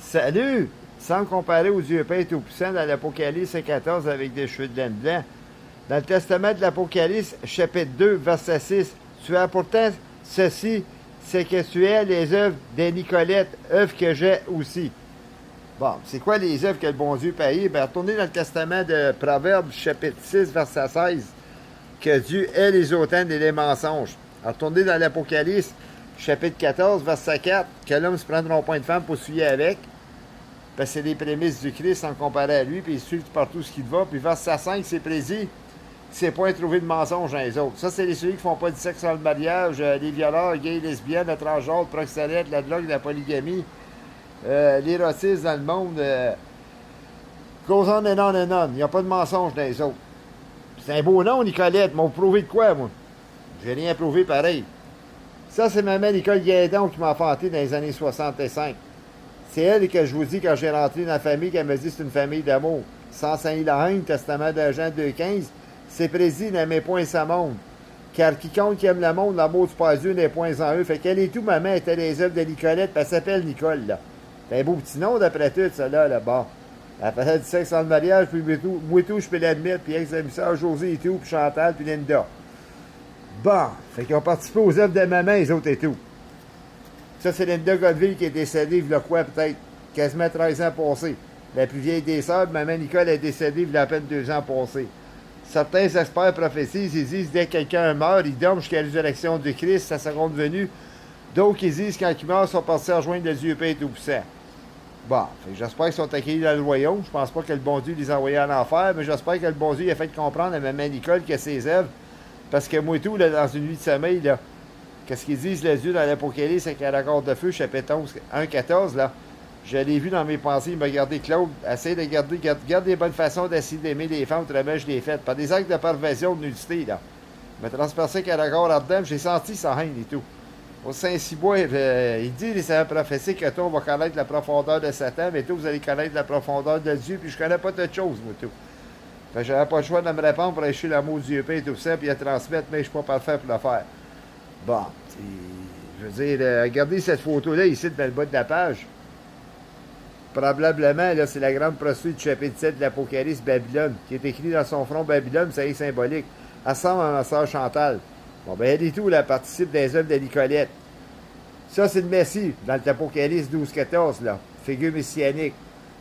Salut! Sans comparer aux yeux peints tout puissants dans l'Apocalypse 14 avec des cheveux de laine blanc. Dans le Testament de l'Apocalypse, chapitre 2, verset 6, tu as pourtant ceci, c'est que tu es les œuvres des Nicolettes, œuvres que j'ai aussi. Bon, c'est quoi les œuvres que le bon Dieu paye? Ben, retournez dans le Testament de Proverbes, chapitre 6, verset 16, que Dieu est les automnes et les mensonges. Retournez dans l'Apocalypse, chapitre 14, verset 4, que l'homme se prendra point de femme pour suivre avec. Parce que c'est les prémices du Christ sans comparer à lui, puis il suit partout ce qu'il va. Puis verset 5, c'est prédit, c'est point trouvé de mensonge dans les autres. Ça, c'est ceux qui font pas du sexe dans le mariage, les violeurs, gays, lesbiennes, le transgenre, le proxénète, la drogue, la polygamie, l'érotisme dans le monde. Goes on and on and on. Il n'y a pas de mensonge dans les autres. C'est un beau nom, Nicolette, mais vous prouvez de quoi, moi? J'ai rien prouvé pareil. Ça, c'est ma mère Nicole Guédon qui m'a enfanté dans les années 65. C'est elle que je vous dis quand j'ai rentré dans la famille qu'elle me dit que c'est une famille d'amour. Sans saigner la haine, testament de Jean 2,15, c'est précis, n'aimez point sa monde. Car quiconque qui aime le monde, l'amour du Père Dieu n'est point en eux. Fait qu'elle et tout, maman, était les œuvres de Nicolette, puis elle s'appelle Nicole, là. C'est un beau petit nom d'après tout, ça, là, bas. Elle faisait du sexe en mariage, puis moi tout, je peux l'admettre, puis ex-émissaire José et tout, puis Chantal, puis Linda. Bon, fait qu'ils ont participé aux œuvres de maman, les autres et tout. Ça, c'est Linda Godville qui est décédée, il y a quoi, peut-être quasiment 13 ans passés. La plus vieille des sœurs, maman Nicole est décédée, il y a à peine 2 ans passés. Certains experts prophétisent, ils disent dès que quelqu'un meurt, il dorme jusqu'à la résurrection du Christ, sa seconde venue. D'autres, ils disent quand ils meurent, ils sont partis rejoindre le Dieu Père Tout-Puissant. Bon, j'espère qu'ils sont accueillis dans le royaume. Je pense pas que le bon Dieu les a envoyés en enfer, mais j'espère que le bon Dieu a fait comprendre à maman Nicole que ses œuvres. Parce que moi tout, là, dans une nuit de sommeil, là, qu'est-ce qu'ils disent les yeux dans l'Apocalypse avec la corde de feu, chapitre 11, 1,14, là. Je l'ai vu dans mes pensées, il m'a gardé Claude. Essaye de garde des bonnes façons d'essayer d'aimer les femmes, autrement je l'ai fait. Par des actes de perversion, de nudité, là. Il m'a transpercé avec la corde ardente, j'ai senti sa haine et tout. Au Saint-Cybois, il dit, les savants prophéties que toi, on va connaître la profondeur de Satan, mais toi, vous allez connaître la profondeur de Dieu, puis je connais pas toute chose, moi, tout. Fait que j'avais pas le choix de me répondre pour acheter l'amour du Dieu Père et tout ça, puis à transmettre, mais je suis pas parfait pour le faire. Bon, je veux dire, regardez cette photo-là, ici, dans le bas de la page. Probablement, là, c'est la grande prostituée du chapitre 7 de l'Apocalypse Babylone, qui est écrit dans son front Babylone, ça est symbolique. Elle ressemble à ma soeur Chantal. Bon, ben, elle et tout, là, participe des œuvres de Nicolette. Ça, c'est le Messie, dans l'Apocalypse 12-14, là. Figure messianique.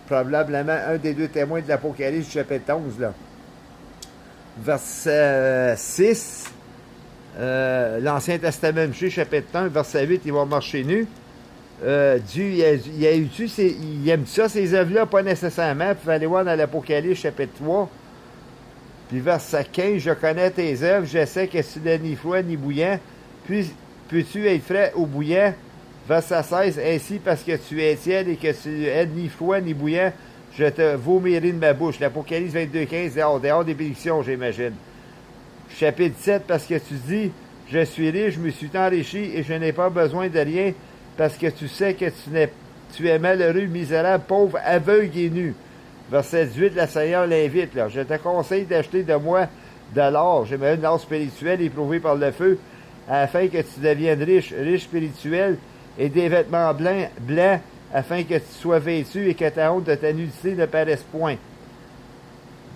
Probablement un des deux témoins de l'Apocalypse du chapitre 11, là. Verset 6, l'Ancien Testament, chapitre 1, verset 8, il va marcher nu. Dieu, il aime ça, ces œuvres-là, pas nécessairement. Puis, vous allez voir dans l'Apocalypse, chapitre 3, puis verset 15, je connais tes œuvres, je sais que tu n'es ni froid ni bouillant. Puis, peux-tu être frais ou bouillant? Verset 16, ainsi parce que tu es tiède et que tu es ni froid ni bouillant, je te vomirai de ma bouche. L'Apocalypse 22, 15, dehors des bénédictions, j'imagine. Chapitre 7, parce que tu dis, je suis riche, je me suis enrichi et je n'ai pas besoin de rien, parce que tu sais que tu es malheureux, misérable, pauvre, aveugle et nu. Verset 18, la Seigneur l'invite. Là. Je te conseille d'acheter de moi de l'or. J'aimerais de l'or spirituel éprouvé par le feu, afin que tu deviennes riche, riche spirituel, et des vêtements blancs, afin que tu sois vêtu et que ta honte de ta nudité ne paraisse point.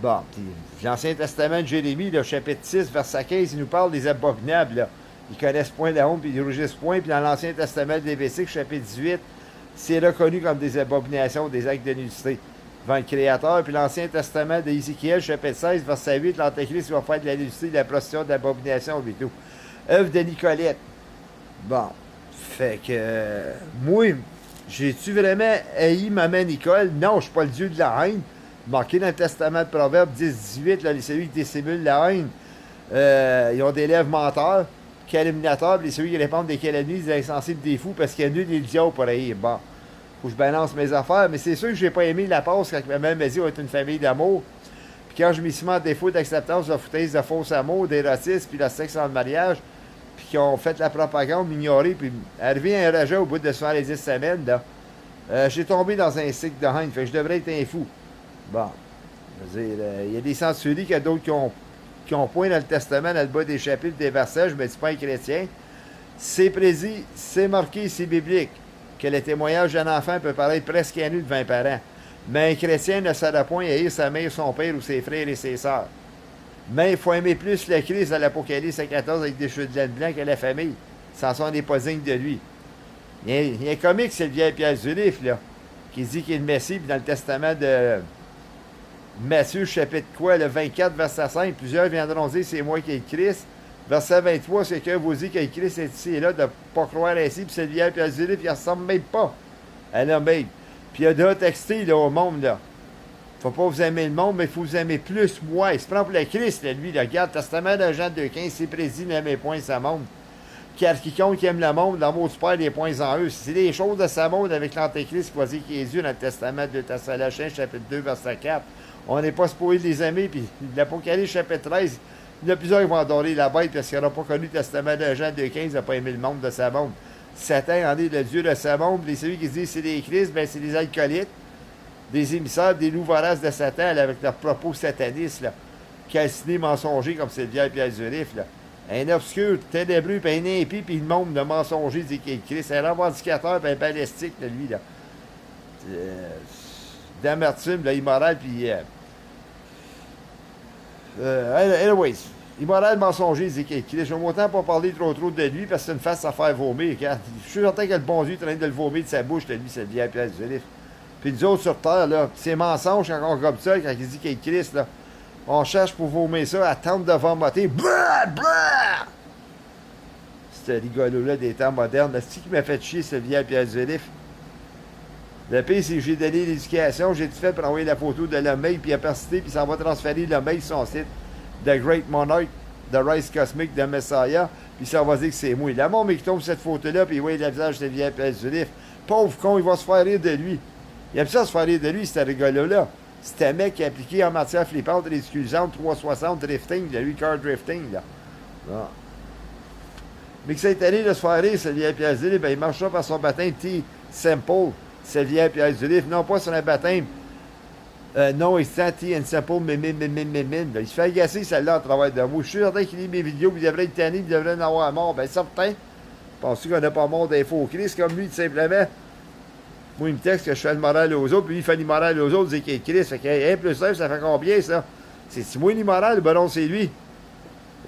Bon, puis l'Ancien Testament de Jérémie, le chapitre 6, verset 15, il nous parle des abominables. Là. Ils connaissent point la honte, puis ils rougissent point. Puis dans l'Ancien Testament de Lévitique, chapitre 18, c'est reconnu comme des abominations, des actes de nudité devant le Créateur. Puis l'Ancien Testament d'Ézéchiel, chapitre 16, verset 8, l'Antéchrist va faire de la nudité, de la prostitution, de l'abomination, et tout. Œuvre de Nicolette. Bon, fait que moi, j'ai-tu vraiment haï maman Nicole? Non, je suis pas le dieu de la haine. Marqué dans le Testament de Proverbes 10-18, là, les celui qui dissimulent la haine, ils ont des lèvres menteurs, calomniateurs, puis celui qui répondent des calomnies, des insensibles, des fous, parce qu'il y a nul des diables pour haïr. Bon, faut que je balance mes affaires, mais c'est sûr que j'ai pas aimé la passe quand maman m'a dit on est une famille d'amour. Puis quand je m'y suis mis en défaut d'acceptance de foutaise de faux amour, d'érotisme, puis de sexe en mariage, puis qui ont fait la propagande, m'ignorer, puis arrivé à un rejet au bout de 70 semaines, là, j'ai tombé dans un cycle de haine, fait que je devrais être un fou. Bon, je veux dire, il y a des censurés, qu'il y a d'autres qui ont point dans le Testament, dans le bas des chapitres, des versets, je me dis pas un chrétien. C'est prédit, c'est marqué, c'est biblique, que le témoignage d'un enfant peut paraître presque nu devant un parent. Mais un chrétien ne saurait point haïr sa mère, son père ou ses frères et ses sœurs. Mais il faut aimer plus le Christ à l'Apocalypse 14 avec des cheveux de laine blanc que la famille. Ça sont des pas dignes de lui. Il y a un comique, c'est le vieil Pierre Zulif, là, qui dit qu'il est le Messie, puis dans le testament de Matthieu, chapitre quoi, le 24, verset 5, plusieurs viendront dire c'est moi qui ai le Christ. Verset 23, c'est quelqu'un vous dit que le Christ est ici et là, de ne pas croire ainsi, puis c'est le vieil Pierre Zulif, il ne ressemble même pas à l'homme. Puis il a déjà texté là, au monde, là. Faut pas vous aimer le monde, mais il faut vous aimer plus moi. Il se prend pour le Christ, là, lui. Là. Regarde, le testament de Jean 2,15, c'est prédit, n'aimez point sa monde. Car quiconque aime le monde, l'amour du Père, les points en eux. C'est des choses de sa monde avec l'Antéchrist qui va dire qu'il est Dieu dans le testament de Thessaloniciens, chapitre 2, verset 4. On n'est pas supposé les aimer, puis l'Apocalypse, chapitre 13, il y en a plusieurs qui vont adorer la bête parce qu'ils n'auront pas connu le testament de Jean 2,15, il n'a pas aimé le monde de sa monde. Satan en est le Dieu de sa monde, et celui qui se dit c'est des Christ, ben c'est des alcoolites, des émissaires, des loups voraces de Satan, là, avec leurs propos satanistes, là, calcinés, mensongers, comme c'est le vieil Pierre Zulif, là. Un obscur, ténébreux, puis un impie, puis le monde de mensonger, dit qu'il est Christ. Un revendicateur, puis un balistique, là, lui, là. D'amertume, là, immoral, puis... anyways, immoral, mensonger, dit qu'il est Christ. Je vais autant pas parler trop de lui, parce que c'est une face à faire vomir. Regarde. Je suis certain que le bon Dieu est en train de le vomir de sa bouche, là, lui, c'est le vieil Pierre Zulif. Puis nous autres sur Terre, là, ces mensonges, quand on comme ça, quand il dit qu'il est Christ, là, on cherche pour vomir ça, attendre de vomiter. Blah, blah! Ce rigolo-là des temps modernes. C'est qui m'a fait chier, ce vieil Pierre Zulif. Le pire, c'est que j'ai donné l'éducation, j'ai tout fait pour envoyer la photo de l'homme, puis il a persisté, puis ça va transférer l'homme sur son site. The Great Monarch, The Rise Cosmic, The Messiah, puis ça va dire que c'est moi. Le monde qui tombe cette photo-là, puis il voit le visage de ce vieil Pierre Zulif. Pauvre con, il va se faire rire de lui. Il aime ça se faire rire de lui, ce rigolo-là. C'est un mec qui a appliqué en matière flippante, ridiculisante, 360 drifting, de lui, car drifting, là. Bon. Mais que ça est allé de se faire rire, ce vieil Pierre Zulif, ben, il marchera par son baptême T-Simple, ce vieil Pierre Zulif, non pas sur un baptême non instant T-Simple, il se fait agacer, celle-là, en travail de moi. Je suis certain qu'il lit mes vidéos, puis il devrait être tanné, puis il devrait en avoir mort. Ben, certain. Penses-tu qu'on n'a pas mort d'infos Christ comme lui, tout simplement? Moi, il me texte que je fais le moral aux autres, puis lui, il fait l'immoral aux autres, il dit qu'il est Christ. Fait que 1 plus 1, ça fait combien, ça? C'est moi l'immoral, ben non, c'est lui.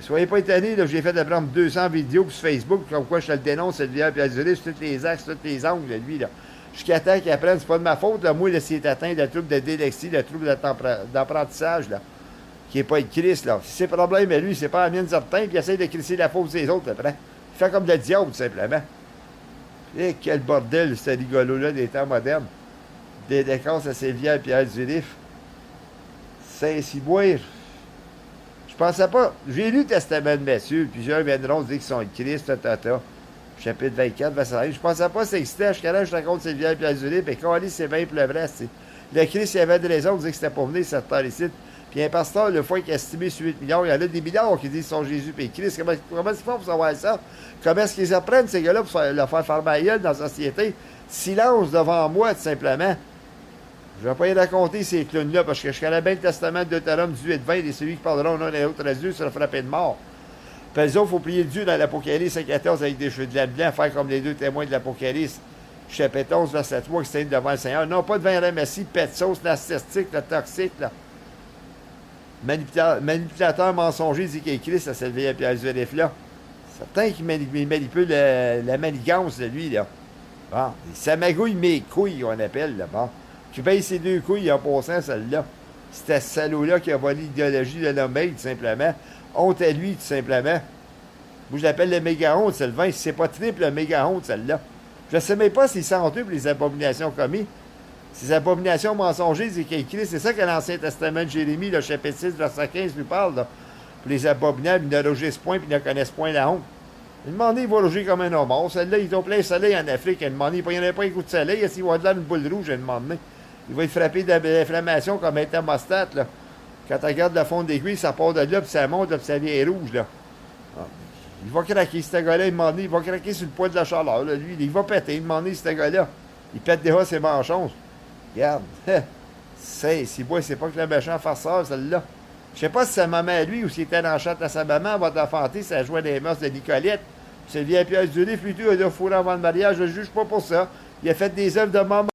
Soyez pas étonnés, là, j'ai fait de prendre 200 vidéos sur Facebook, comme quoi je te le dénonce, cette vieille Pierre Zulif, sur tous les axes, tous les angles, de lui, là. Jusqu'à temps qu'il apprenne, c'est pas de ma faute, là. Moi, là, s'il est atteint de trouble de dylexie, de trouble d'apprentissage, là, qui n'est pas le Christ, là. Si c'est problème à lui, c'est pas la mienne certain, puis il essaie de crisser la faute des autres, après. Il fait comme le diable, tout simplement. Et quel bordel, ce rigolo-là des temps modernes. Des décors à ces vieilles Pierre Zulif. Saint-Cyboire. Je pensais pas. J'ai lu le Testament de Matthieu, plusieurs viendront dire qu'ils sont le Christ, chapitre 24, verset 1. Je pensais pas que c'est excitant. Jusqu'à là, je raconte ces vieilles Pierre Zulif, et quand on lit, c'est bien pour le vrai. C'est... Le Christ, il avait de raison de dire que c'était pour venir cette terre ici. Puis un pasteur, le fois qu'il a estimé sur 8 millions, il y en a des milliards qui disent qu'ils sont Jésus et Christ. Comment ils font pour savoir ça? Comment est-ce qu'ils apprennent, ces gars-là, pour le faire faire ma gueule dans la société? Silence devant moi, tout simplement. Je ne vais pas y raconter ces clowns-là, parce que je connais bien le testament de Deutéronome 18-20, et celui qui parlera au nom des autres Dieu sera frappé de mort. Puis les autres, il faut prier Dieu dans l'Apocalypse 14 avec des cheveux de laine blanc, faire comme les deux témoins de l'Apocalypse, chapitre 11, verset 3, qui s'aiment devant le Seigneur. Non, pas devant la Messie, pète de sauce, narcissique, le toxique, là. Manipulateur mensonger, dit qu'il est Christ, ça s'est levé à Pierre Zulif, là. Certain qu'il manipule la manigance de lui, là. Bon, ça magouille mes couilles, on appelle, là. Bon. Tu payes ses deux couilles en passant, celle-là. C'était ce salaud-là qui a volé l'idéologie de l'homme, tout simplement. Honte à lui, tout simplement. Moi, je l'appelle le méga honte, c'est le vin. Si c'est pas triple, le méga honte, celle-là. Je ne sais même pas s'il s'en pour les abominations commises. Ces abominations mensongères, c'est qu'il écrit, c'est ça que l'Ancien Testament de Jérémie, le chapitre 6, verset 15, lui parle, là. Pour les abominables, ils ne logissent point, puis ils ne connaissent point la honte. Il demandait, il va loger comme un homme mort. Celle-là, ils ont plein de soleil en Afrique. Il demandait, il n'y en a pas un coup de soleil. Est-ce qu'il va de là une boule rouge, il demandé. Il va être frappé d'inflammation comme un thermostat, là. Quand tu regardes le fond des cuisses, ça part de là, puis ça monte, là, puis ça vient rouge, là. Ah. Il va craquer, ce gars-là, il va craquer sur le poids de la chaleur, là. Lui, il va péter, il demande, ce gars-là. Il pète déjà ses manchons. Regarde. C'est pas que le méchant farceur, celle-là. Je sais pas si sa maman à lui ou s'il était dans le chat à sa maman, va t'enfanter, ça jouait des mœurs de Nicolette. C'est le vieil Pierre Zulif, lui, tout, il a fourré avant le mariage, je ne juge pas pour ça. Il a fait des œuvres de mort